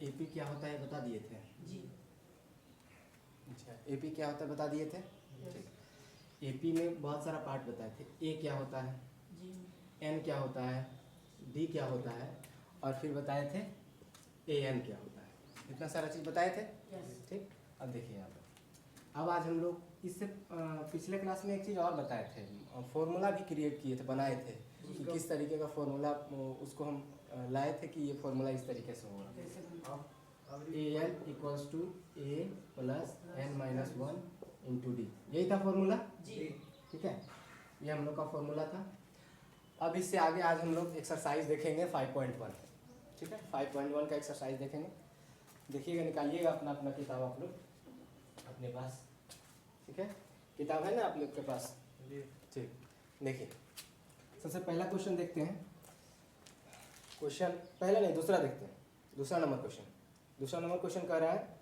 AP क्या होता है बता दिए थे जी। अच्छा, एपी क्या होता है बता दिए थे। ठीक, एपी में बहुत सारा पार्ट बताए थे। ए क्या होता है जी। एन क्या होता है, डी क्या होता है, और फिर बताए थे ए एन क्या होता है। इतना सारा चीज़ बताए थे। यस। ठीक, अब देखिए यहाँ पर अब आज हम लोग इससे पिछले क्लास में एक चीज़ और बताए थे, फॉर्मूला भी क्रिएट किए थे, बनाए थे कि किस तरीके का फॉर्मूला उसको हम लाए थे कि ये फॉर्मूला इस तरीके से होगा। कैसे बनता A N equals to A plus N minus one into D, यही था फॉर्मूला। जी। ठीक है, ये हम लोग का फॉर्मूला था। अब इससे आगे आज हम लोग एक्सरसाइज देखेंगे 5.1। ठीक है, 5.1 का एक्सरसाइज देखेंगे। देखिएगा, निकालिएगा अपना अपना किताब आप लोग अपने पास। ठीक है, किताब है ना आप लोग के पास। ठीक, देखिए सबसे पहला क्वेश्चन देखते हैं। क्वेश्चन पहला नहीं दूसरा देखते हैं, दूसरा नंबर क्वेश्चन। दूसरा नंबर क्वेश्चन कह रहा है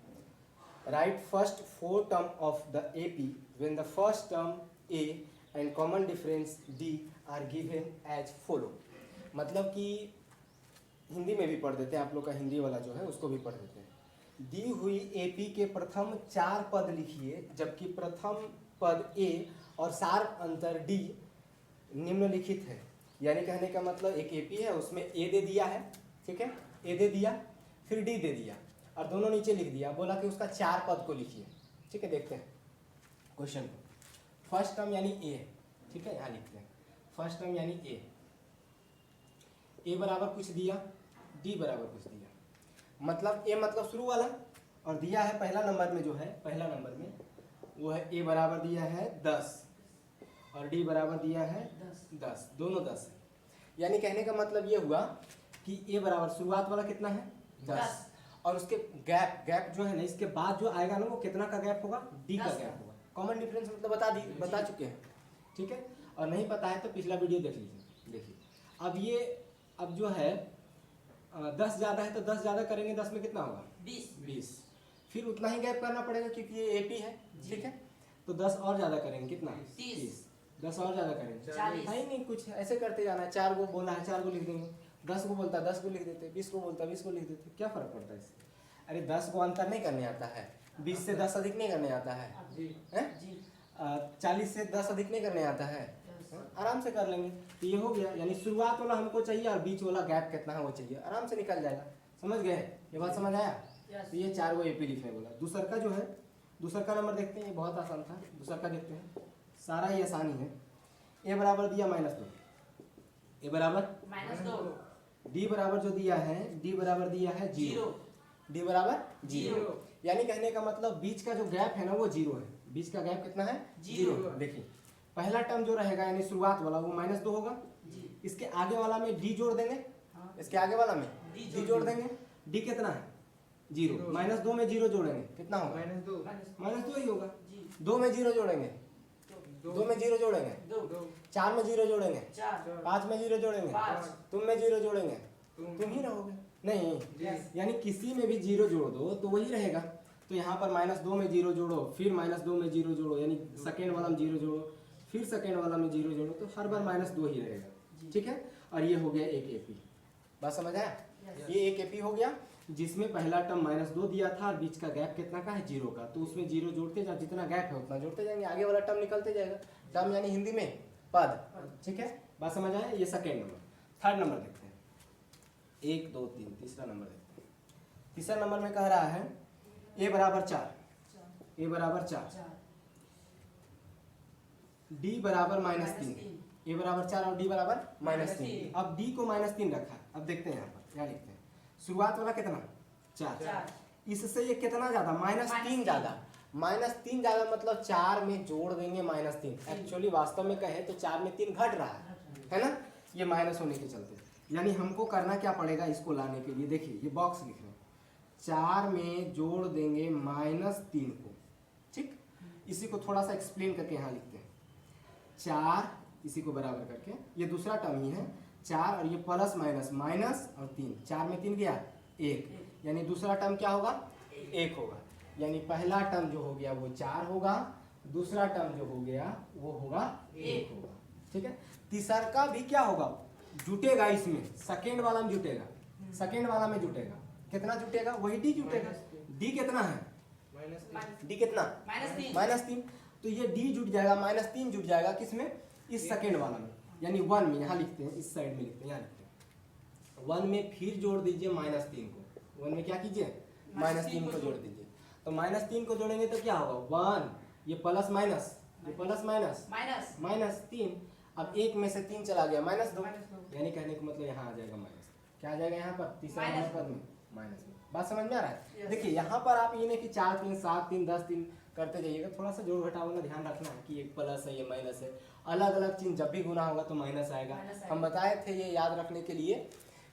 write first 4 term of the AP when the first term a and common difference d are given as follow. मतलब कि हिंदी में भी पढ़ देते हैं, आप लोग का हिंदी वाला जो है उसको भी पढ़ देते हैं। दी हुई एपी के प्रथम 4 पद लिखिए, जबकि प्रथम पद ए और सार अंतर डी निम्नलिखित है। यानी कहने का मतलब एक एपी है, उसमें ए दे दिया है। ठीक है, ए दे दिया, फिर डी दे दिया और दोनों नीचे लिख दिया, बोला कि उसका 4 पद को लिखिए। ठीक है, देखते हैं क्वेश्चन को। फर्स्ट टर्म यानी ए, ठीक है, यहाँ लिखते हैं फर्स्ट टर्म यानी ए बराबर कुछ दिया, डी बराबर कुछ दिया। मतलब ए मतलब शुरू वाला, और दिया है पहला नंबर में जो है, पहला नंबर में वो है ए बराबर दिया है 10 और डी बराबर दिया है 10, दोनों 10 है। यानी कहने का मतलब ये हुआ कि ए बराबर शुरुआत वाला कितना है 10 और उसके गैप जो है ना, इसके बाद जो आएगा ना वो कितना का गैप होगा, डी का गैप होगा। कॉमन डिफरेंस मतलब बता चुके हैं। ठीक है, और नहीं पता है तो पिछला वीडियो देख लीजिए। देखिए अब ये अब जो है 10 ज़्यादा है तो 10 ज़्यादा करेंगे, 10 में कितना होगा 20, फिर उतना ही गैप करना पड़ेगा क्योंकि ये एपी है। ठीक है, तो 10 और ज़्यादा करेंगे, कितना 30, 10 और ज़्यादा करेंगे 40। नहीं कुछ ऐसे करते जाना है। 4 को बोला है 4 को लिख देंगे, 10 को बोलता है 10 को लिख देते, 20 को बोलता है 20 को लिख देते, क्या फ़र्क पड़ता है इससे। अरे 10 को अंतर नहीं करने आता है, 20 से 10 अधिक नहीं करने आता है, 40 से 10 अधिक नहीं करने आता है, आराम से कर लेंगे। तो ये हो गया, यानी शुरुआत वाला हमको चाहिए और बीच वाला गैप कितना है वो चाहिए, आराम से निकल जाएगा। समझ गए, ये बात समझ आया। तो ये 4 को एपी लिखने बोला। दूसर का जो है, दूसर का नंबर देखते हैं, ये बहुत आसान था। दूसर का देखते हैं, सारा ही आसानी है। ए बराबर दिया -2, ए बराबर -2, डी बराबर जो दिया है, डी बराबर दिया है 0, डी बराबर 0। यानी कहने का मतलब बीच का जो गैप है ना वो 0 है। बीच का गैप कितना है 0। देखिए पहला टर्म जो रहेगा यानी शुरुआत वाला वो -2 होगा। इसके आगे वाला में डी जोड़ देंगे, इसके आगे वाला में डी जोड़ देंगे। डी कितना है 0, -2 में 0 जोड़ेंगे कितना होगा -2 ही होगा। 2 में 0 जोड़ेंगे, 2 में 0 जोड़ेंगे, 4 में 0 जोड़ेंगे, 5 में 0 जोड़ेंगे, तुम में 0 जोड़ेंगे, तुम ही रहोगे नहीं। यानी किसी में भी 0 जोड़ दो तो वही रहेगा। तो यहाँ पर -2 में 0 जोड़ो, फिर -2 में 0 जोड़ो, यानी सेकेंड वाला में 0 जोड़ो, फिर सेकेंड वाला में 0 जोड़ो, तो हर बार -2 ही रहेगा। ठीक है, और ये हो गया एक एपी। बात समझ आया। ये एक एपी हो गया जिसमें पहला टर्म -2 दिया था और बीच का गैप कितना का है 0 का। तो उसमें 0 जोड़ते जाओ, जितना गैप है उतना जोड़ते जाएंगे, आगे वाला टर्म निकलते जाएगा। टर्म यानी हिंदी में पद। ठीक है, बात समझ आया। ये सेकेंड नंबर। थर्ड नंबर देखते हैं, 1 2 3, तीसरा नंबर देखते हैं। तीसरा नंबर में कह रहा है ए बराबर 4, ए बराबर 4, डी बराबर -3, ए बराबर 4 और डी बराबर -3। अब डी को -3 रखा है। अब देखते हैं यहाँ पर क्या लिखते हैं। शुरुआत वाला कितना 4, इससे ये कितना ज्यादा -3 ज्यादा, -3 ज्यादा मतलब 4 में जोड़ देंगे -3। एक्चुअली वास्तव में कहे तो 4 में 3 घट रहा है ना, ये माइनस होने के चलते। यानी हमको करना क्या पड़ेगा इसको लाने के लिए, देखिए ये बॉक्स लिख रहे हैं, 4 में जोड़ देंगे -3 को। ठीक, इसी को थोड़ा सा एक्सप्लेन करके यहाँ लिखते हैं। 4 इसी को बराबर करके, ये दूसरा टर्म ही है 4 और ये प्लस माइनस और 3, 4 में 3 गया 1, यानी दूसरा टर्म क्या होगा 1 होगा। यानी पहला टर्म जो हो गया वो 4 होगा, दूसरा टर्म जो हो गया वो होगा 1 होगा। ठीक है, तीसरा का भी क्या होगा जुटेगा, इसमें सेकेंड वाला में जुटेगा, सेकेंड वाला में जुटेगा कितना जुटेगा, वही डी जुटेगा। डी कितना है, डी कितना, -3। तो ये डी जुट जाएगा, -3 जुट जाएगा किसमें, इस सेकेंड वाला में, यानी 1 में। यहाँ लिखते हैं, इस साइड में लिखते हैं, यहाँ लिखते हैं 1 में फिर जोड़ दीजिए -3 को। 1 में क्या कीजिए, -3 को जोड़ दीजिए। तो -3 को जोड़ेंगे तो क्या होगा, 1 ये प्लस माइनस, ये प्लस माइनस -3। अब 1 में से 3 चला गया -2, यानी कहने का मतलब यहाँ आ जाएगा माइनस। क्या आ जाएगा यहाँ पर, तीसरा नंबर पद में माइनस में। बात समझ में आ रहा है। देखिए यहाँ पर आप ये नहीं कि 4 3 7 3 10 3 करते जाइएगा, थोड़ा सा जोड़ घटाव वाला ध्यान रखना है कि एक प्लस है ये माइनस है। अलग अलग चिन्ह जब भी गुना होगा तो माइनस आएगा। हम बताए थे ये याद रखने के लिए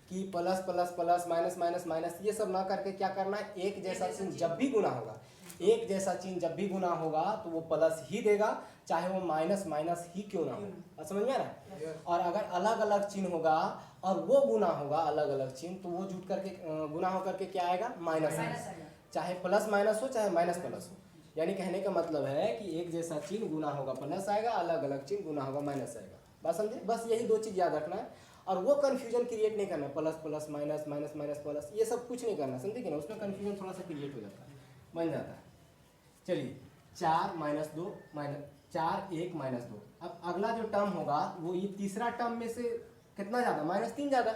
कि plus plus plus minus minus minus ये सब ना करके क्या करना है, एक जैसा चिन्ह जब भी गुना होगा, एक जैसा चिन्ह जब भी गुना होगा तो वो प्लस ही देगा, चाहे वो माइनस माइनस ही क्यों ना हो। समझ में आ रहा है। और अगर अलग अलग चिन्ह होगा और वो गुना होगा अलग अलग चिन्ह, तो वो जुट करके गुना होकर के क्या आएगा, माइनस आएगा। चाहे प्लस माइनस हो चाहे माइनस प्लस हो। यानी कहने का मतलब है कि एक जैसा चिन्ह गुना होगा प्लस आएगा, अलग अलग चिन्ह गुना होगा माइनस आएगा। बात समझे। बस यही 2 चीज़ याद रखना है और वो कन्फ्यूजन क्रिएट नहीं करना, plus plus minus minus minus plus, ये सब कुछ नहीं करना, समझे कि ना। उसमें कन्फ्यूजन थोड़ा सा क्रिएट हो जाता है, बन जाता है। चलिए 4 -2 4 1 -2। अब अगला जो टर्म होगा वो ये तीसरा टर्म में से कितना ज़्यादा, -3 ज़्यादा।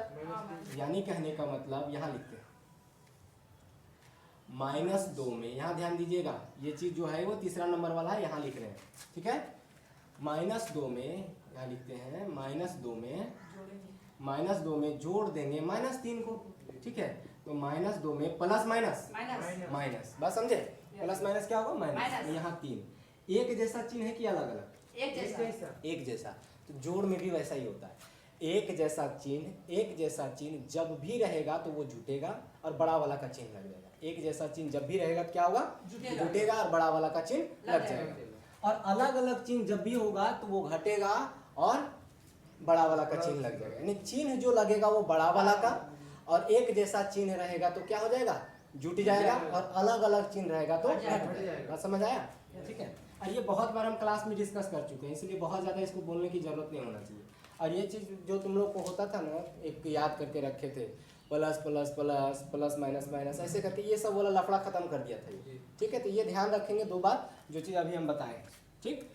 यानी कहने का मतलब यहाँ लिखते हैं -2 में, यहाँ ध्यान दीजिएगा, ये चीज़ जो है वो तीसरा नंबर वाला है, यहाँ लिख रहे हैं, ठीक है। -2 में यहाँ लिखते हैं, -2 में जोड़ देंगे -3 को, ठीक है। तो -2 में प्लस माइनस माइनस, बात समझे। प्लस माइनस क्या होगा, माइनस। यहाँ 3 एक जैसा चिन्ह है कि अलग अलग, एक जैसा। तो जोड़ में भी वैसा ही होता है, एक जैसा चिन्ह जब भी रहेगा तो वो जुटेगा और बड़ा वाला का चिन्ह लग जाएगा। एक जैसा चिन्ह जब भी रहेगा तो क्या होगा, जुटेगा और बड़ा वाला का चिन्ह लग जाएगा। और अलग अलग चिन्ह जब भी होगा तो वो घटेगा और बड़ा वाला का चिन्ह लग जाएगा। यानी चिन्ह जो लगेगा वो बड़ा वाला का, और एक जैसा चिन्ह रहेगा तो क्या हो जाएगा, जुट जाएगा, और अलग अलग चिन्ह रहेगा तो घट जाएगा। समझ आया, ठीक है। और ये बहुत बार हम क्लास में डिस्कस कर चुके हैं, इसलिए बहुत ज़्यादा इसको बोलने की जरूरत नहीं होना चाहिए। और ये चीज़ जो तुम लोग को होता था ना, एक याद करके रखे थे, plus plus plus plus minus minus ऐसे करके, ये सब वाला लफड़ा खत्म कर दिया था ये, ठीक है। तो ये ध्यान रखेंगे 2 बार जो चीज़ अभी हम बताएं, ठीक।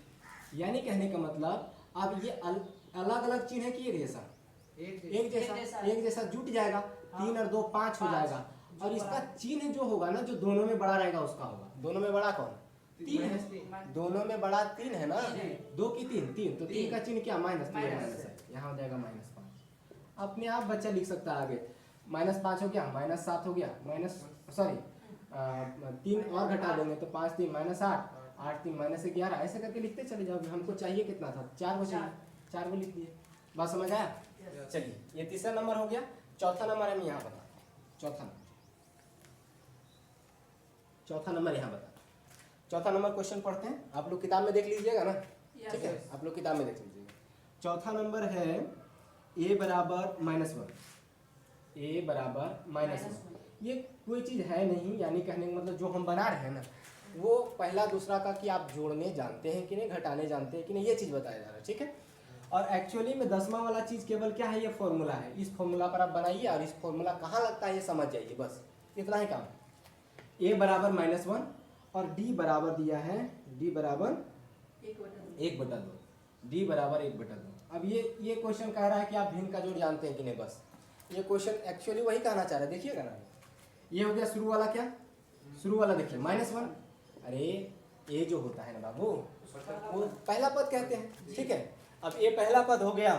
यानी कहने का मतलब अब ये अलग अलग चिन्ह है कि एक जैसा जुट जाएगा, 3 और 2 5 हो जाएगा। और इसका चिन्ह जो होगा ना, जो दोनों में बड़ा रहेगा उसका होगा। दोनों में बड़ा कौन, 3 है। दोनों में बड़ा 3 है ना, 2 की 3 तो 3 का चिन्ह क्या, माइनस। तो माइनस है, यहाँ हो जाएगा -5। अपने आप बच्चा लिख सकता है आगे, -5 हो गया, -7 हो गया, 3 और घटा देंगे तो 5 3 -8, 8 3 -11, ऐसे करके लिखते चले जाओगे। हमको चाहिए कितना था, 4 को चाहिए, 4 को लिख दिए। बात समझ आया। चलिए ये तीसरा नंबर हो गया। चौथा नंबर हम यहाँ बताते हैं, चौथा नंबर यहाँ बता। चौथा नंबर क्वेश्चन पढ़ते हैं, आप लोग किताब में देख लीजिएगा ना, ठीक है। आप लोग किताब में देख लीजिएगा। चौथा नंबर है a बराबर -1, a बराबर -1। ये कोई चीज़ है नहीं, यानी कहने का मतलब जो हम बना रहे हैं ना, वो पहला दूसरा का कि आप जोड़ने जानते हैं कि नहीं, घटाने जानते हैं कि नहीं, ये चीज़ बताया जा रहा है, ठीक है। और एक्चुअली में 10वां वाला चीज़ केवल क्या है, ये फॉर्मूला है। इस फॉर्मूला पर आप बनाइए और इस फॉर्मूला कहाँ लगता है ये समझ जाइए, बस इतना ही काम। a बराबर -1 और d बराबर दिया है, d बराबर 1/2, d बराबर 1/2। अब ये क्वेश्चन कह रहा है कि आप भिन्न का जोड़ जानते हैं कि नहीं, बस ये क्वेश्चन एक्चुअली वही कहना चाह रहा है। देखिएगा ना, ये हो गया शुरू वाला, क्या शुरू वाला देखिए -1। अरे ये जो होता है ना बाबू, वो पहला पद कहते हैं, ठीक है। अब ये पहला पद हो गया,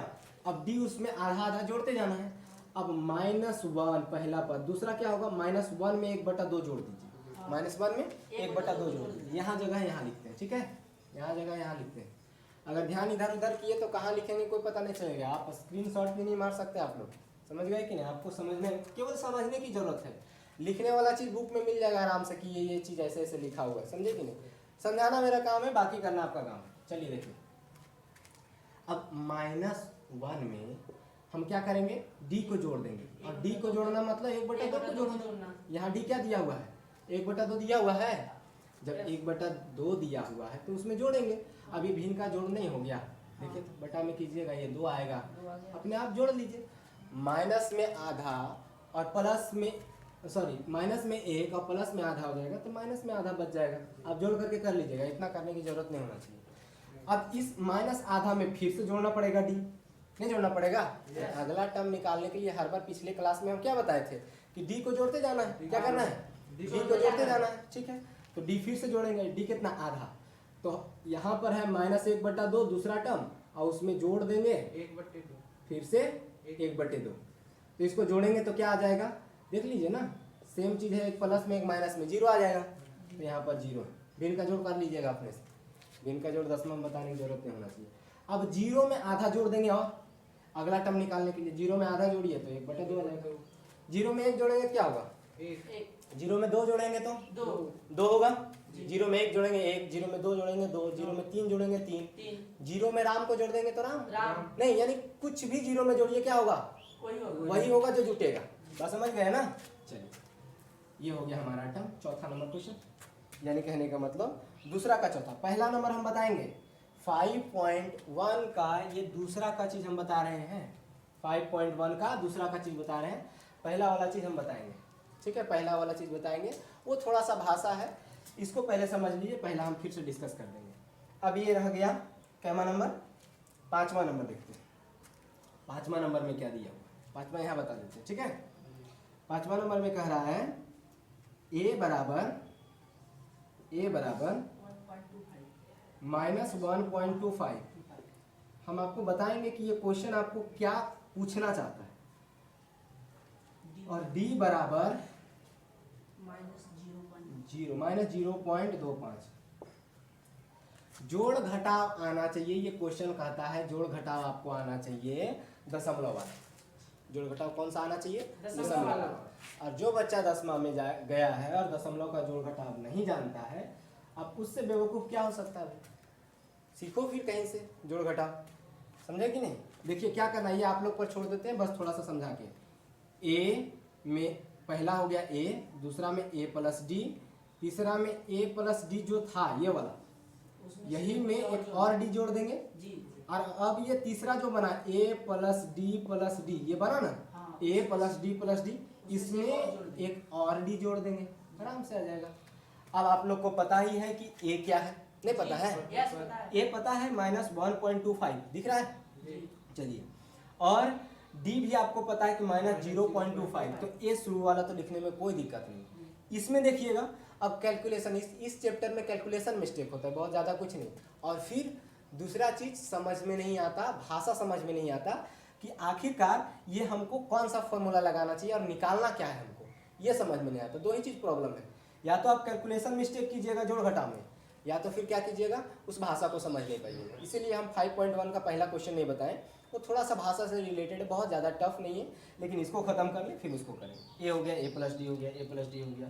अब d उसमें आधा आधा जोड़ते जाना है। अब -1 पहला पद, दूसरा क्या होगा, -1 में 1/2 जोड़ दीजिए, -1 में 1/2 जोड़ दीजिए। यहाँ जगह यहाँ लिखते हैं, ठीक है, यहाँ जगह यहाँ लिखते हैं। अगर ध्यान इधर उधर किए तो कहाँ लिखेंगे कोई पता नहीं चलेगा, आप स्क्रीनशॉट भी नहीं मार सकते। आप लोग समझ गए कि नहीं, आपको समझने, केवल समझने की जरूरत है। लिखने वाला चीज़ बुक में मिल जाएगा आराम से कि ये चीज़ ऐसे ऐसे लिखा हुआ है, समझे कि नहीं। समझाना मेरा काम है, बाकी करना आपका काम है। चलिए देखिए, अब -1 में हम क्या करेंगे, d को जोड़ देंगे। और d को जोड़ना मतलब 1/2 को जोड़ना। यहाँ d क्या दिया हुआ है, 1/2 दिया हुआ है। जब 1/2 दिया हुआ है तो उसमें जोड़ेंगे। अभी भिन्न का जोड़ नहीं हो गया, देखिए तो बटा में कीजिएगा, ये 2 आएगा, अपने आप जोड़ लीजिए। माइनस में आधा और प्लस में सॉरी माइनस में एक और प्लस में आधा हो जाएगा तो माइनस में आधा बच जाएगा। आप जोड़ करके कर लीजिएगा, इतना करने की जरूरत नहीं होना चाहिए। अब इस माइनस आधा में फिर से जोड़ना पड़ेगा डी, नहीं जोड़ना पड़ेगा। अगला टर्म निकालने के लिए हर बार पिछले क्लास में हम क्या बताए थे कि डी को जोड़ते जाना है, क्या करना है, डी को जोड़ते जाना है, ठीक है। तो डी फिर से जोड़ेंगे, डी कितना आधा, तो यहाँ पर है -1/2 दूसरा टर्म और उसमें जोड़ देंगे 1/2 फिर से 1/2। तो इसको जोड़ेंगे तो क्या आ जाएगा, देख लीजिए ना, सेम चीज़ है, एक प्लस में एक माइनस में, 0 आ जाएगा। तो यहाँ पर 0 है, भिन्न का जोड़ कर लीजिएगा अपने से, भिन्न का जोड़ दसवां में बताने की जरूरत नहीं होना चाहिए। अब 0 में आधा जोड़ देंगे और अगला टर्म निकालने के लिए 0 में आधा जोड़िए तो 1/2 आ जाएगा। 0 में 1 जोड़ेंगे क्या होगा, 0 में 2 जोड़ेंगे तो 2 होगा, 0 में 1 जोड़ेंगे 1, 0 में 2 जोड़ेंगे 2, 0 में 3 जोड़ेंगे 3, 0 में राम को जोड़ देंगे तो राम नहीं, यानी कुछ भी 0 में जोड़िए क्या होगा, वही होगा जो जुटेगा। बात समझ गए ना। चलिए ये हो गया हमारा टर्म, चौथा नंबर क्वेश्चन, यानी कहने का मतलब दूसरा का चौथा। पहला नंबर हम बताएंगे 5.1 का, ये दूसरा का चीज हम बता रहे हैं, 5.1 का दूसरा का चीज बता रहे हैं, पहला वाला चीज हम बताएंगे, ठीक है। पहला वाला चीज बताएंगे, वो थोड़ा सा भाषा है, इसको पहले समझ लीजिए, पहला हम फिर से डिस्कस कर देंगे। अब ये रह गया कैमा नंबर, पांचवा नंबर देखते हैं, पांचवा नंबर में क्या दिया हुआ, पांचवा यहाँ बता देते हैं, ठीक है। पांचवा नंबर में कह रहा है a बराबर -1.25। हम आपको बताएंगे कि ये क्वेश्चन आपको क्या पूछना चाहता है, और d बराबर -0.25। जोड़ घटाव आना चाहिए, ये क्वेश्चन कहता है जोड़ घटाव आपको आना चाहिए दशमलव वाला। जोड़ घटाव कौन सा आना चाहिए, दशमलव वाला। और जो बच्चा 10वां में गया है और दशमलव का जोड़ घटाव नहीं जानता है, अब उससे बेवकूफ़ क्या हो सकता है, सीखो फिर कहीं से जोड़ घटाव, समझे कि नहीं। देखिए क्या करना है, ये आप लोग पर छोड़ देते हैं, बस थोड़ा सा समझा के। ए में पहला हो गया a, दूसरा में a प्लस डी, तीसरा में a प्लस डी जो था ये वाला, यही में एक और डी जोड़ देंगे। और अब ये तीसरा जो बना a प्लस डी ये बना ना, a प्लस डी, इसमें एक और डी जोड़ देंगे, आराम से आ जाएगा। अब आप लोग को पता ही है कि a क्या है, नहीं पता है, a पता है -1.25 दिख रहा है, चलिए। और d भी आपको पता है कि -0.25, तो a शुरू वाला तो लिखने में कोई दिक्कत नहीं। इसमें देखिएगा अब कैलकुलेशन, इस चैप्टर में कैलकुलेशन मिस्टेक होता है, बहुत ज़्यादा कुछ नहीं। और फिर दूसरा चीज समझ में नहीं आता, भाषा समझ में नहीं आता कि आखिरकार ये हमको कौन सा फॉर्मूला लगाना चाहिए और निकालना क्या है हमको, ये समझ में नहीं आता। दो ही चीज़ प्रॉब्लम है, या तो आप कैलकुलेशन मिस्टेक कीजिएगा जोड़ घटाव में, या तो फिर क्या कीजिएगा उस भाषा को समझ नहीं पाइएगा। इसीलिए हम 5.1 का पहला क्वेश्चन नहीं बताएं, वो थोड़ा सा भाषा से रिलेटेड है, बहुत ज़्यादा टफ नहीं है, लेकिन इसको ख़त्म कर ले फिर उसको करेंगे। ए हो गया, a प्लस डी हो गया, a प्लस डी हो गया,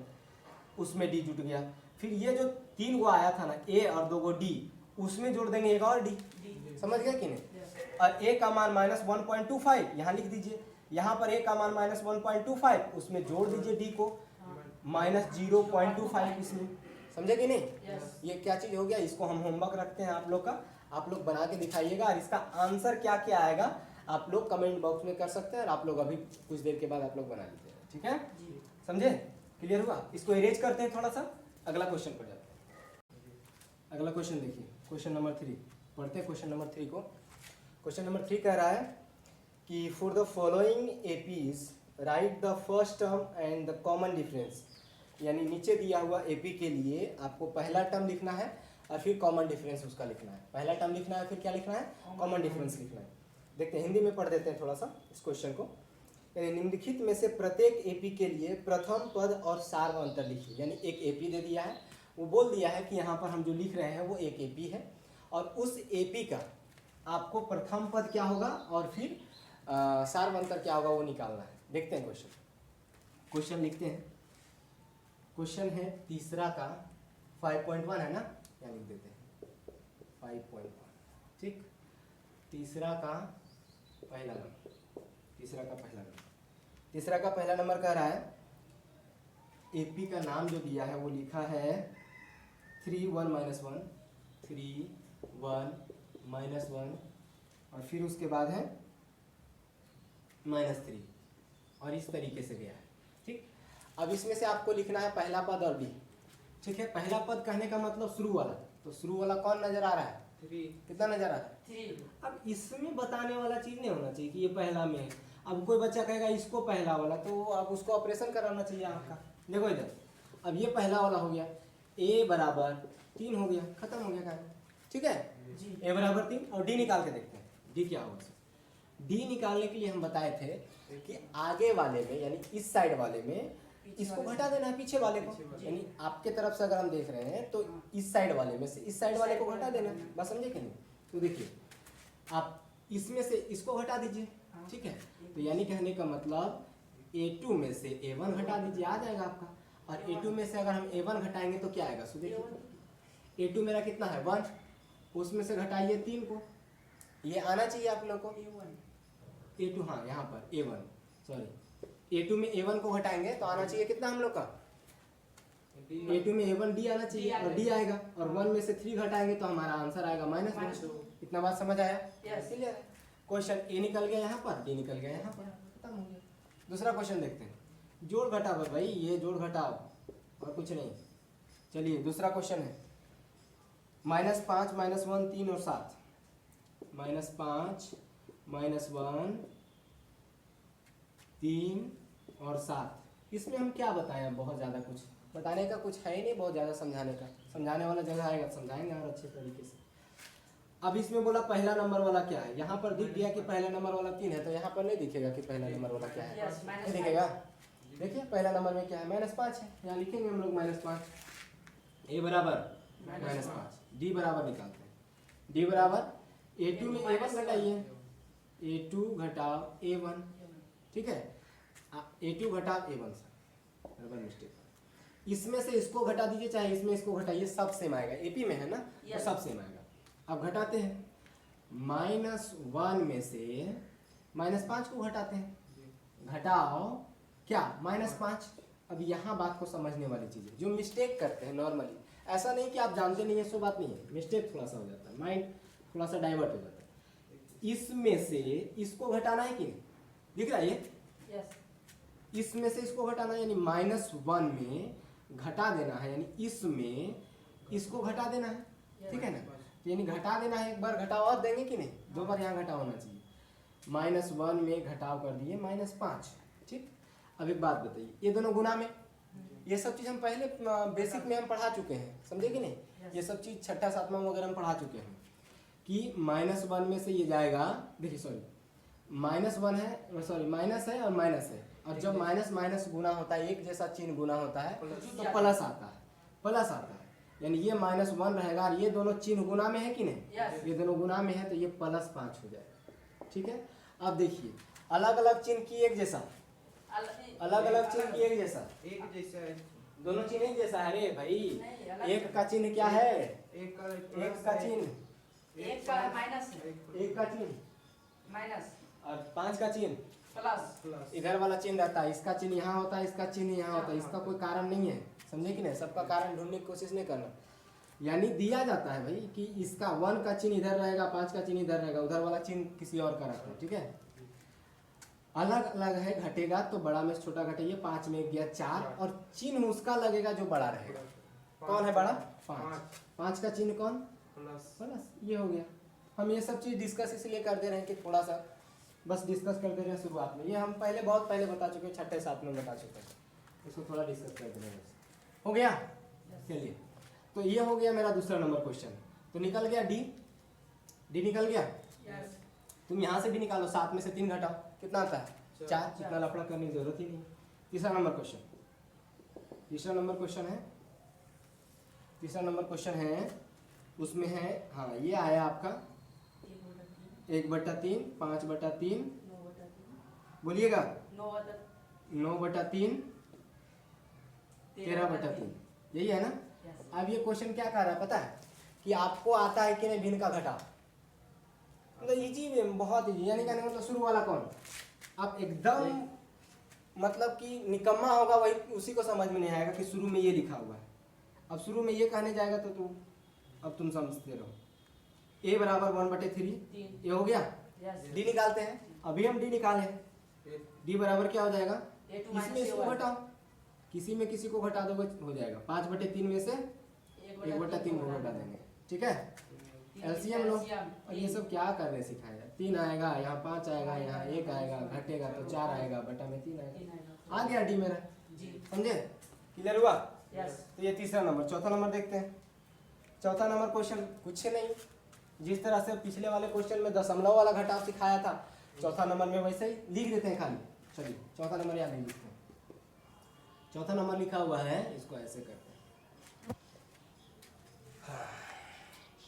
उसमें डी जुट गया। फिर ये जो 3 गो आया था ना, a और 2 गो डी, उसमें जोड़ देंगे एक और डी, समझ गए कि नहीं। और a का मान -1.25 यहाँ लिख दीजिए, यहाँ पर a का मान -1.25, उसमें जोड़ दीजिए d को -0.25 इसमें, समझे कि नहीं। ये क्या चीज़ हो गया, इसको हम होमवर्क रखते हैं आप लोग का, आप लोग बना के दिखाइएगा, और इसका आंसर क्या क्या आएगा आप लोग कमेंट बॉक्स में कर सकते हैं, और आप लोग अभी कुछ देर के बाद आप लोग बना लीजिएगा, ठीक है, समझे, क्लियर हुआ। इसको इरेज करते हैं थोड़ा सा, अगला क्वेश्चन पर जाते हैं। अगला क्वेश्चन देखिए, क्वेश्चन नंबर 3 पढ़ते हैं। क्वेश्चन नंबर 3 को, क्वेश्चन नंबर 3 कह रहा है कि for the following APs right the first term and the common difference, यानी नीचे दिया हुआ एपी के लिए आपको पहला टर्म लिखना है और फिर कॉमन डिफरेंस उसका लिखना है। पहला टर्म लिखना है, फिर क्या लिखना है, कॉमन डिफरेंस लिखना है। देखते हैं, हिंदी में पढ़ देते हैं थोड़ा सा इस क्वेश्चन को। यानी निम्नलिखित में से प्रत्येक एपी के लिए प्रथम पद और सार अंतर लिखिए, यानी एक एपी दे दिया है, वो बोल दिया है कि यहाँ पर हम जो लिख रहे हैं वो एक एपी है, और उस एपी का आपको प्रथम पद क्या होगा और फिर सार अंतर क्या होगा वो निकालना है। देखते हैं क्वेश्चन लिखते हैं। क्वेश्चन है तीसरा का 5.1 है ना, यहाँ लिख देते हैं 5.1, ठीक। तीसरा का पहला नंबर कह रहा है, एपी का नाम जो दिया है वो लिखा है 3 1 -1 3 1 -1, और फिर उसके बाद है -3, और इस तरीके से गया है, ठीक। अब इसमें से आपको लिखना है पहला पद और डी, ठीक है। पहला पद कहने का मतलब शुरू वाला, तो शुरू वाला कौन नजर आ रहा है? 3। कितना नजर आ रहा है? 3। अब इसमें बताने वाला चीज नहीं होना चाहिए कि ये पहला में है। अब कोई बच्चा कहेगा इसको पहला वाला, तो अब उसको ऑपरेशन कराना चाहिए आपका। देखो इधर, अब ये पहला वाला हो गया, a बराबर 3 हो गया, खत्म हो गया काम, ठीक है। a बराबर 3 और d निकाल के देखते हैं d क्या होगा। d निकालने के लिए हम बताए थे कि आगे वाले में यानी इस साइड वाले में इसको घटा देना है पीछे वाले को, यानी आपके तरफ से अगर हम देख रहे हैं तो इस साइड वाले में से इस साइड वाले को घटा देना है, बस समझे कि नहीं। तो देखिए आप इसमें से इसको घटा दीजिए, ठीक है। तो यानी कहने का मतलब a2 में से a1 घटा दीजिए, आ जाएगा आपका। और a2 में से अगर हम a1 घटाएंगे तो क्या आएगा? सो देखिए a2 मेरा कितना है 1, उसमें से घटाइए 3 को, ये आना चाहिए आप लोग को a2, हाँ यहाँ पर a1 सॉरी a2 में a1 को घटाएंगे तो आना चाहिए कितना हम लोग का? a2 में a1 d आना चाहिए और d आएगा, और 1 में से 3 घटाएंगे तो हमारा आंसर आएगा -2। इतना बात समझ आया? क्लियर है। क्वेश्चन a निकल गया यहाँ पर, d निकल गया यहाँ पर, खत्म हो गया। दूसरा क्वेश्चन देखते हैं, जोड़ घटाव भाई, ये जोड़ घटाव और कुछ नहीं। चलिए दूसरा क्वेश्चन है -5 -1 3 और 7, -5 -1 3 और 7। इसमें हम क्या बताएं? बहुत ज़्यादा कुछ बताने का कुछ है ही नहीं, बहुत ज़्यादा समझाने का, समझाने वाला जगह आएगा समझाएंगे और अच्छे तरीके से। अब इसमें बोला पहला नंबर वाला क्या है, यहाँ पर दिख गया कि पहला नंबर वाला 3 है, तो यहाँ पर नहीं दिखेगा कि पहला नंबर वाला क्या है, नहीं दिखेगा। देखिए पहला नंबर में क्या है, -5 है, यहाँ लिखेंगे हम लोग -5। a बराबर -5, d बराबर निकालते हैं, d बराबर a2 में a1 घटाइए, a2 घटाव a1, ठीक है। a2 घटाव a1 से बराबर मिस्टेक, इसमें से इसको घटा दीजिए चाहे इसमें इसको घटाइए, सब सेम आएगा, एपी में है ना तो सब सेम आएगा। अब घटाते हैं, -1 में से -5 को घटाते हैं, घटाओ क्या -5। अब यहाँ बात को समझने वाली चीज़ है, जो मिस्टेक करते हैं नॉर्मली, ऐसा नहीं कि आप जानते नहीं है, सो बात नहीं है, मिस्टेक थोड़ा सा हो जाता है, माइंड थोड़ा सा डाइवर्ट हो जाता है। इसमें से इसको घटाना है कि नहीं, दिख रहा है ये? इसमें से इसको घटाना है, यानी -1 में घटा देना है, यानी इसमें इसको घटा देना है, ठीक है ना। यानी घटा देना है, एक बार घटाव और देंगे कि नहीं, 2 बार यहाँ घटाव होना चाहिए। -1 में घटाव कर दिए -5, ठीक। अब एक बात बताइए, ये दोनों गुना में, ये सब चीज़ हम पहले बेसिक में हम पढ़ा चुके हैं, समझे कि नहीं। ये सब चीज़ 6ठा 7वां वगैरह हम पढ़ा चुके हैं कि -1 में से ये जाएगा, देखिए सॉरी -1 है, सॉरी माइनस है और माइनस है, और जब माइनस माइनस गुना होता है, एक जैसा चिन्ह गुना होता है तो प्लस आता है, प्लस आता है, यानी ये -1 रहेगा और ये दोनों चिन्ह गुना में है कि नहीं, ये दोनों गुना में है तो ये +5 हो जाएगा, ठीक है। अब देखिए अलग अलग चिन्ह की एक जैसा, अलग अलग चिन्ह की एक जैसा है, दोनों चिन्ह एक जैसा है रे भाई। एक का चिन्ह क्या है, एक का चिन्ह, एक का माइनस, एक का चिन्ह माइनस और 5 का चिन्ह प्लस, इधर वाला चिन्ह रहता है, इसका चिन्ह यहाँ होता है, इसका चिन्ह यहाँ होता है, इसका कोई कारण नहीं है, समझे कि नहीं। सबका कारण ढूंढने की कोशिश नहीं करना, यानी दिया जाता है भाई कि इसका 1 का चिन्ह इधर रहेगा, 5 का चिन्ह इधर रहेगा, उधर वाला चिन्ह किसी और का रहता है, ठीक है। अलग अलग है, घटेगा तो बड़ा में छोटा घटाइए, 5 में गया 4 और चिन्ह उसका लगेगा जो बड़ा रहेगा। कौन है बड़ा? 5 का चिन्ह कौन? प्लस। ये हो गया। हम ये सब चीज़ डिस्कस इसलिए कर दे रहे हैं कि थोड़ा सा बस डिस्कस कर दे रहे हैं शुरुआत में, ये हम पहले बहुत पहले बता चुके हैं, 6ठे 7वें बता चुके हैं, इसको थोड़ा डिस्कस कर दे रहे हैं। हो गया, चलिए तो ये हो गया मेरा दूसरा नंबर क्वेश्चन। तो निकल गया डी निकल गया। तुम यहाँ से भी निकालो, 7 में से 3 घटाओ, कितना आता है? 4। इतना लफड़ा करने की जरूरत ही नहीं। तीसरा नंबर क्वेश्चन है, उसमें है, हाँ ये आया आपका 1/3, 5/3, बोलिएगा 9/3, 13/3, यही है ना। अब ये क्वेश्चन क्या कह रहा है पता है कि आपको आता है कि नहीं भिन्न का घटाव, मतलब इजी, बहुत इजी, यानी कहने मतलब शुरू वाला कौन, आप एकदम मतलब कि निकम्मा होगा वही, उसी को समझ में नहीं आएगा कि शुरू में ये लिखा हुआ है। अब शुरू में ये कहने जाएगा तो अब तुम समझते रहो। a बराबर 1/3, ये हो गया। d निकालते हैं, अभी हम d निकाले, d बराबर क्या हो जाएगा, इसमें इसको घटाओ, किसी में किसी को घटा दोगे हो जाएगा 5/3 में से 1/3 को घटा देंगे। ठीक है, एलसीएम लो। और ये सब क्या करने सिखाया, 3 आएगा, यहाँ 5 आएगा, यहाँ 1 आएगा, घटेगा तो 4 आएगा, बटा में 3 आएगा, आ गया डी मेरा। समझे, क्लियर हुआ? तो ये तीसरा नंबर। चौथा नंबर देखते हैं। चौथा नंबर क्वेश्चन कुछ नहीं, जिस तरह से पिछले वाले क्वेश्चन में दशमलव वाला घटाव सिखाया था, चौथा नंबर में वैसे ही लिख देते हैं खाली। चलिए चौथा नंबर यहाँ नहीं लिखते, चौथा नंबर लिखा हुआ है, इसको ऐसे करते हैं।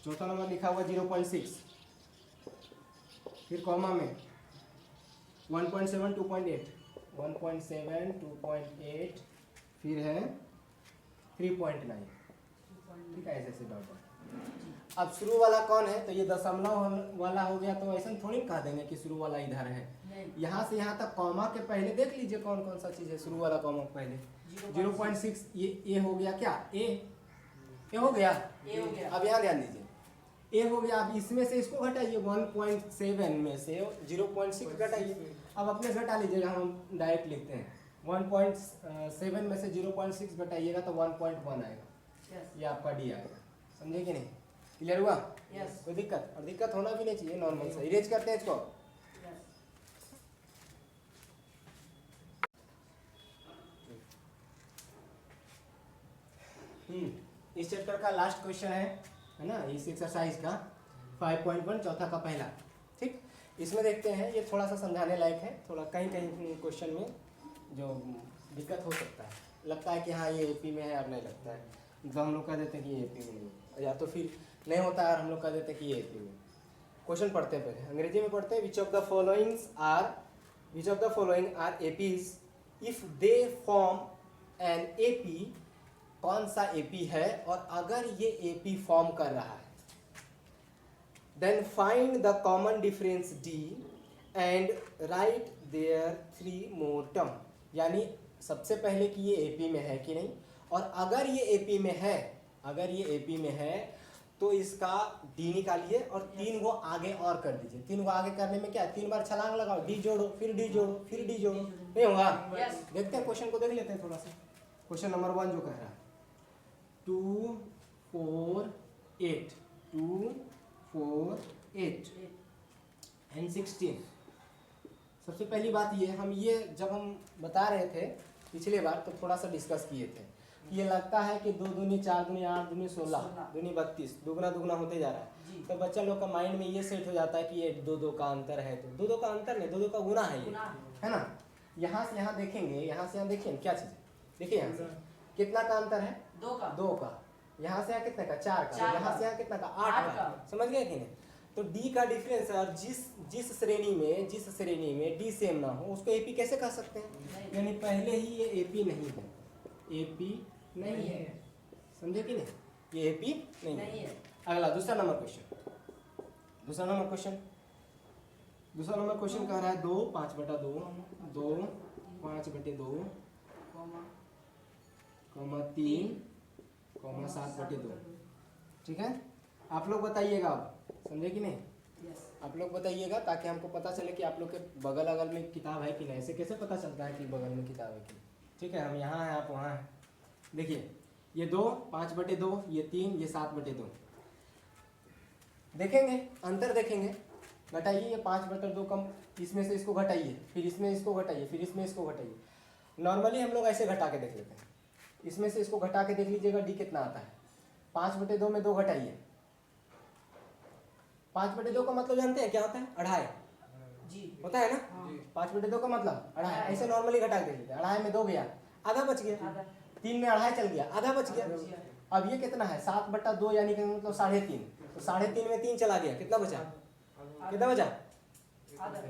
चौथा नंबर लिखा हुआ 0.6, फिर कॉमा में 1.7 2.8, 1.7 2.8, फिर है 3.9। ठीक है, ऐसे डॉट। अब शुरू वाला कौन है, तो ये दशमलव वाला हो गया, तो ऐसा थोड़ी कह देंगे कि शुरू वाला इधर है। यहाँ से यहाँ तक कॉमा के पहले देख लीजिए कौन कौन सा चीज है शुरू वाला कॉमा पहले। 0.6 ये हो गया, क्या ए हो गया। अब यहाँ ध्यान दीजिए, ए हो गया। अब इसमें से इसको घटाइए, 1.7 में से 0.6 घटाइए। अब अपने घटा लीजिएगा, हम डायरेक्ट लिखते हैं 1.7 में से 0.6 घटाइएगा तो 1.1 आएगा। ये आपका डी आएगा। समझे कि नहीं, क्लियर हुआ? कोई दिक्कत? और दिक्कत होना भी नहीं चाहिए, नॉर्मल से। इरेज करते हैं इसको। इस चैप्टर का लास्ट क्वेश्चन है ना, इस एक्सरसाइज का 5.1 चौथा का पहला। ठीक, इसमें देखते हैं, ये थोड़ा सा समझाने लायक है। थोड़ा कहीं कहीं क्वेश्चन में जो दिक्कत हो सकता है, लगता है कि हाँ ये एपी में है और नहीं लगता है, तो हम लोग कह देते हैं कि ये एपी में नहीं है, या तो फिर नहीं होता है और हम लोग कह देते हैं कि ये एपी में। क्वेश्चन पढ़ते हैं पहले, अंग्रेजी में पढ़ते हैं। Which of the following are APs if they form an AP. कौन सा एपी है और अगर ये एपी फॉर्म कर रहा है, then find the common difference d and write their 3 more term. यानी सबसे पहले कि ये एपी में है कि नहीं, और अगर ये एपी में है, तो इसका डी निकालिए और 3 को आगे और कर दीजिए। 3 को आगे करने में क्या, 3 बार छलांग लगाओ, डी जोड़ो, फिर डी जोड़ो, फिर डी जोड़ो, नहीं होगा? देखते हैं क्वेश्चन को, देख लेते हैं थोड़ा सा। क्वेश्चन नंबर 1 जो कह रहा है 2 4 8 2 4 8 एंड 16। सबसे पहली बात ये, हम ये जब हम बता रहे थे पिछले बार तो थोड़ा सा डिस्कस किए थे, ये लगता है कि 2 दूनी 4 दूनी 8 दूनी 16 दूनी 32, दुगना दुगना होते जा रहा है। तो बच्चा लोग का माइंड में ये सेट हो जाता है कि ये 2 का अंतर है, तो 2 का अंतर नहीं, 2 का गुना है ये, है ना। यहाँ से यहाँ देखेंगे, यहाँ से यहाँ देखिए क्या चीज़ है, देखिए यहाँ से कितना का अंतर है, 2 का। यहाँ से यहाँ कितने का, 4 का। यहाँ से यहाँ कितना का, 8 का। समझ गए कि नहीं? तो डी का डिफरेंस है, और जिस श्रेणी में डी सेम ना हो उसको एपी कैसे कह सकते हैं? यानी पहले ही ये एपी नहीं है, एपी नहीं है। समझे कि नहीं, ये एपी नहीं है। अगला दूसरा नंबर क्वेश्चन कह रहा है 2 5/2 2 5/2 3 7/2। ठीक है, आप लोग बताइएगा, आप समझे कि नहीं? आप लोग बताइएगा ताकि हमको पता चले कि आप लोग के बगल अगल में किताब है कि नहीं। ऐसे कैसे पता चलता है कि बगल में किताब है कि? ठीक है, हम यहाँ हैं, आप वहाँ हैं। देखिए ये 2 5/2, ये 3, ये 7/2। देखेंगे अंतर, देखेंगे, घटाइए। ये 5/2 कम, इसमें से इसको घटाइए, फिर इसमें इसको घटाइए, फिर इसमें इसको घटाइए। नॉर्मली हम लोग ऐसे घटा के देख लेते हैं, इसमें से इसको घटा के देख लीजिएगा डी कितना आता है। 5/2 में 2 घटाइए, 5/2 का मतलब जानते हैं क्या होता है? 2.5 होता है ना। 5/2 का मतलब 2.5। ऐसे नॉर्मली घटा के देख लेते हैं। 2.5 में 2 गया, आधा बच गया। 3 में 2.5 चल गया, आधा बच गया। अब ये कितना है, 7/2 यानी कि मतलब 3.5। तो 3.5 में 3 चला गया, कितना बचा? अरे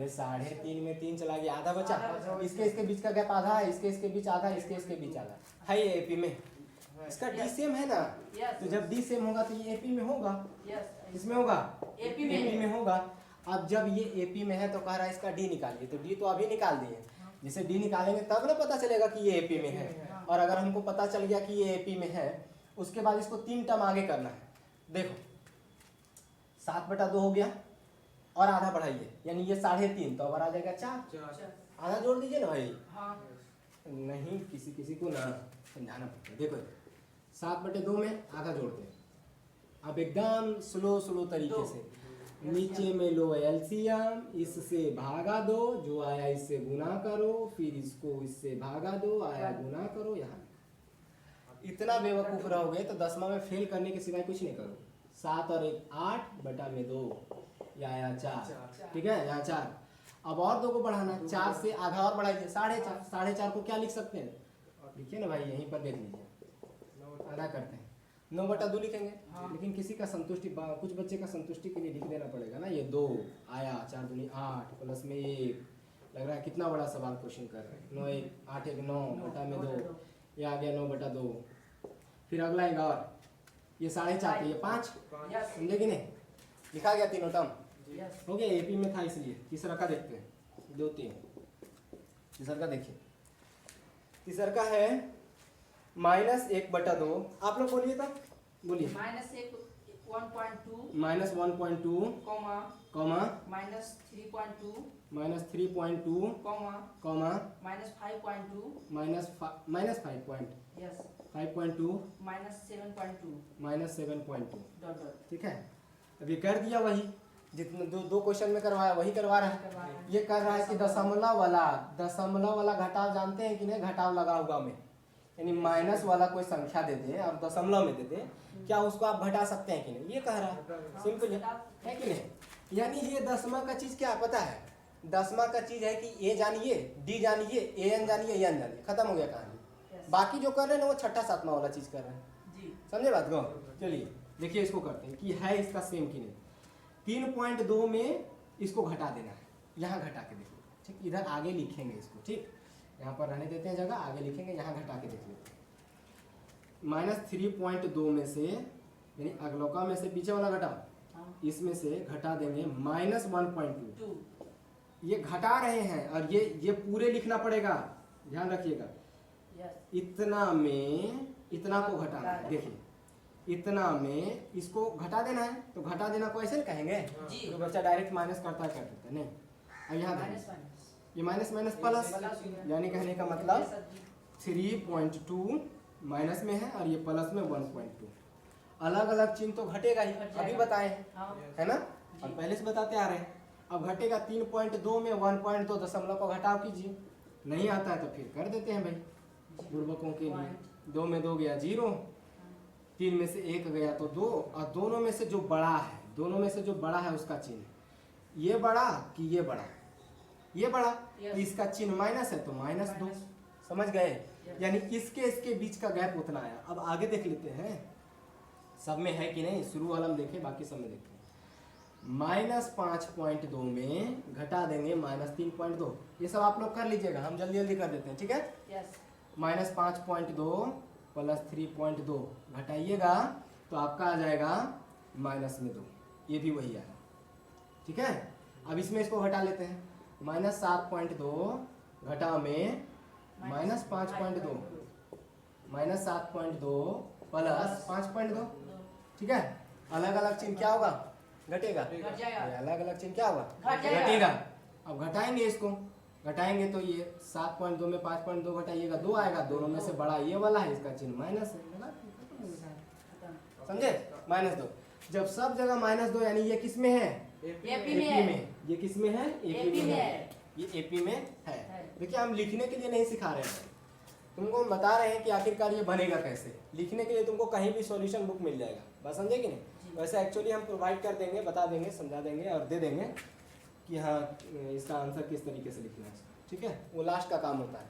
3.5 में 3 चला गया, आधा बचा। इसके बीच का गैप आधा है, इसके बीच आधा, इसके बीच आधा है। ये एपी में, इसका डी सेम है ना। तो जब डी सेम होगा तो ये एपी में होगा, इसमें होगा, एपी में होगा। अब जब ये एपी में है तो कह रहा है इसका डी निकालिए, तो डी तो अभी निकाल दिए। जैसे डी निकालेंगे तब ना पता चलेगा कि ये एपी में है। और अगर हमको पता चल गया कि ये एपी में है, उसके बाद इसको 3 टर्म आगे करना है। देखो 7/2 हो गया और आधा बढ़ाइए, यानी ये 3.5, तो अब आ जाएगा 4। आधा जोड़ दीजिए ना भाई, नहीं, किसी किसी को ना समझाना पड़ता है। देखो 7/2 में आधा जोड़ते हैं। अब एकदम स्लो तरीके से नीचे में लो एलसीएम, इससे भागा दो, जो आया इससे गुना करो, फिर इसको इससे भागा दो, आया गुना करो। यहाँ इतना बेवकूफ रहोगे तो 10वां में फेल करने के सिवाय कुछ नहीं करो। 7 और 1 8/2, या आया 4, ठीक है, यहाँ 4। अब और 2 को बढ़ाना, 4 से आधा और बढ़ाइए 4.5। 4.5 को क्या लिख सकते हैं, लिखिए ना भाई, यहीं पर देख लीजिए, आधा करते हैं 9/2 लिखेंगे। लेकिन किसी का संतुष्टि, कुछ बच्चे का संतुष्टि के लिए लिख देना पड़ेगा ना। ये 2 आया, 4 दूनी 8 प्लस में 1, लग रहा है कितना बड़ा सवाल क्वेश्चन कर रहे हैं। 9 1 8 1 9/2, ये आ गया 9/2। फिर अगला एक और, ये 4.5, ये 5, समझे कि नहीं, लिखा गया तीनों टर्म हो गया। एपी में था इसलिए। तीसरा का देखते हैं, 2 3। तीसरा का देखिए, तीसरा का है -1/2। आप लोग बोलिए तो, बोलिए। -1 1.2 -1.2 कॉमा -3.2 -3.2 कॉमा कॉमा -5.2 -5.2 यस -7.2 -7.2 -7.2, ठीक है। अभी कर दिया वही जितना दो क्वेश्चन में करवाया, वही करवा रहा है। ये कर रहा है कि दशमलव वाला घटाव जानते हैं कि नहीं, घटाव लगा हुआ में, यानी माइनस वाला कोई संख्या दे दे और दशमलव में दे दे, क्या उसको आप घटा सकते हैं कि नहीं, ये कह रहा है। सिंपल है कि नहीं। यानी ये 10वां का चीज क्या पता है, 10वां का चीज है कि ए जानिए, डी जानिए, ए एन जानिए, एन जानिए, खत्म हो गया कहानी। बाकी जो कर रहे हैं ना वो 6ठा 7वां वाला चीज कर रहे हैं, समझे बात को। चलिए देखिए, इसको करते हैं कि है इसका सेम कि नहीं। 3.2 में इसको घटा देना है, यहाँ घटा के देखिए, ठीक, इधर आगे लिखेंगे इसको, ठीक, यहाँ पर रहने देते हैं जगह, आगे लिखेंगे, यहाँ घटा के देख लेते हैं। -3.2 में से, यानी अगलोका में से पीछे वाला घटाओ, इसमें से घटा देंगे -1.2। ये घटा रहे हैं और ये पूरे लिखना पड़ेगा, ध्यान रखिएगा। इतना में इतना को घटाना है, देखिए इतना में इसको घटा देना है, तो घटा देना को ऐसे कहेंगे, तो बच्चा डायरेक्ट माइनस करता है, कर देता है, नहीं। अब यहाँ ये माइनस माइनस प्लस, यानी कहने का मतलब 3.2 माइनस में है और ये प्लस में 1.2। अलग अलग चिन्ह तो घटेगा ही, अभी बताए है ना, और पहले से बताते आ रहे हैं। अब घटेगा 3.2 में 1.2 दशमलव को घटाव कीजिए, नहीं आता है तो फिर कर देते हैं भाई बुड़बकों के लिए। 2 में 2 गया 0, 3 में से 1 गया तो 2, और दोनों में से जो बड़ा है, दोनों में से जो बड़ा है उसका चिन्ह, ये बड़ा कि ये बड़ा, ये बड़ा, तो इसका चिन्ह माइनस है तो -2, समझ गए। यानी इसके बीच का गैप उतना आया। अब आगे देख लेते हैं सब में है कि नहीं, शुरू वाला में देखें, बाकी सब में देखें। -5.2 में घटा देंगे -3.2, ये सब आप लोग कर लीजिएगा, हम जल्दी जल्दी कर देते हैं, ठीक है। -5.2 प्लस 3.2 घटाइएगा तो आपका आ जाएगा -2, ये भी वही आया, ठीक है। अब इसमें इसको घटा लेते हैं, -7.2 घटा में -5.2 -7.2 प्लस 5.2, ठीक है। अलग अलग चिन्ह क्या होगा, घटेगा, अलग अलग चिन्ह क्या होगा, घटेगा। अब घटाएंगे, इसको घटाएंगे तो ये 7.2 में 5.2 घटाइएगा 2 आएगा, दोनों में से बड़ा ये वाला है, इसका चिन्ह माइनस है, समझे, -2। जब सब जगह -2 यानी ये किस में है, एपी में, ये किस में है, एपी में है, ये एपी में है। देखिए हम लिखने के लिए नहीं सिखा रहे हैं, तुमको बता रहे हैं कि आखिरकार ये बनेगा कैसे। लिखने के लिए तुमको कहीं भी सॉल्यूशन बुक मिल जाएगा, बस समझे कि नहीं। वैसे एक्चुअली हम प्रोवाइड कर देंगे, बता देंगे, समझा देंगे और दे देंगे कि हाँ इसका आंसर किस तरीके से लिखना है, ठीक है, वो लास्ट का काम होता है।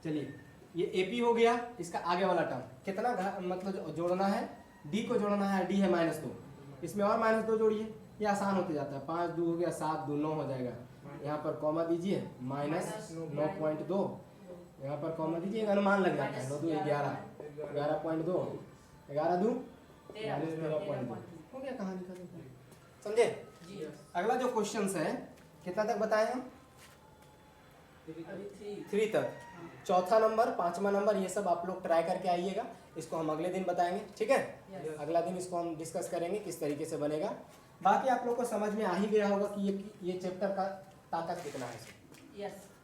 चलिए ये एपी हो गया, इसका आगे वाला टर्म कितना मतलब जोड़ना है, डी को जोड़ना है, डी है -2, इसमें और -2 जोड़िए, ये आसान होते जाता है। 5 2 हो गया, 7 2 9 हो जाएगा, यहाँ पर कॉमा दीजिए -9.2, यहाँ पर कॉमा दीजिए, अनुमान लग जाता है, 9 2 11 11.2 11 2 13.2 हो गया, कहानी खत्म, समझे। अगला जो क्वेश्चन है, कितना तक बताए हम, 3 तक। चौथा नंबर, 5वां नंबर, ये सब आप लोग ट्राई करके आइएगा, इसको हम अगले दिन बताएंगे, ठीक है। अगला दिन इसको हम डिस्कस करेंगे किस तरीके से बनेगा। बाकी आप लोग को समझ में आ ही गया होगा कि ये चैप्टर का ताकत कितना है।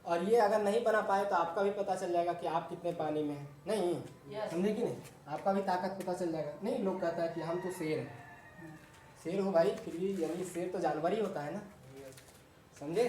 और ये अगर नहीं बना पाए तो आपका भी पता चल जाएगा कि आप कितने पानी में हैं। नहीं Yes. समझे कि नहीं, आपका भी ताकत पता चल जाएगा। नहीं लोग कहता है कि हम तो शेर हैं, शेर हो भाई, फिर भी यानी शेर तो जानवर ही होता है ना, समझे।